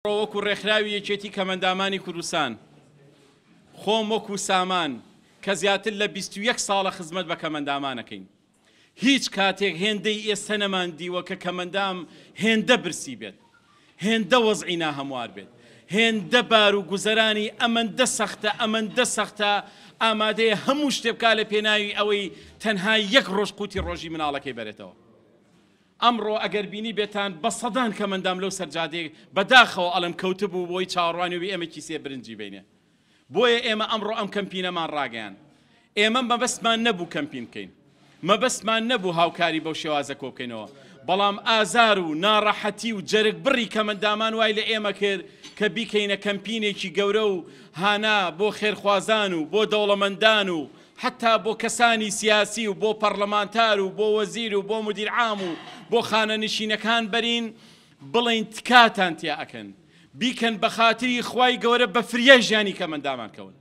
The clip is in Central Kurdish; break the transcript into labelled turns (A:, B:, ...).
A: وەکو ڕێکخراوی یەکێتی کەمەندامانی کوردستان خۆم وەکو سامان کە زیاتر لە 21 ساڵە خزمەت بە کەمەندامانەکەین هیچ کاتێک هێندەی ئێستا نەماندیوە کە کەمەندام هێندە برسی بێت هێندە وەزعی ناهەموار بێت هێندە بار و گوزەرانی ئەمەندە سەختە ئامادەیە هەموو شتێ بکا لە پێناوی ئەوەی تەنها یەک ڕۆژ قوتی ڕۆژی مناڵەکەی بەرێتەوە. ئەمڕۆ ئەگەر بینی بێتان بە سەدان کەمەندام لەو سەرجادەیە بەداخەوە ئەڵم کەوتبوو بۆی چاوەڕوانیوی ئێمە کیسێ برنجی بینێ. بۆیە ئێمە ئەمڕۆ ئەم کەمپینەمان ڕاگەیان. ئێمە مەبەستمان نەبوو کەمپین بکەین. مەبەستمان نەبوو هاوکاری بەو شێوازە کۆ بکەینەوە. بەڵام ئازار و ناڕەحەتی و جەرگ بڕی کەمەندامان وای لە ئێمە کرد کە بیکەینە کەمپینێکی گەورە و هانا بۆ خێرخوازان و بۆ دەوڵەمەندان و حتا بۆ کەسانی سیاسی و بۆ پەرلەمانتار و بۆ وەزیر و بۆ مدیر عام و بۆ خانە نشینەکان بەرین بڵێن تکاتان تیا ئەکەن بیکەن بە خاتری خوای گەورە بە فریای ژیانی کەمەندامان کەون.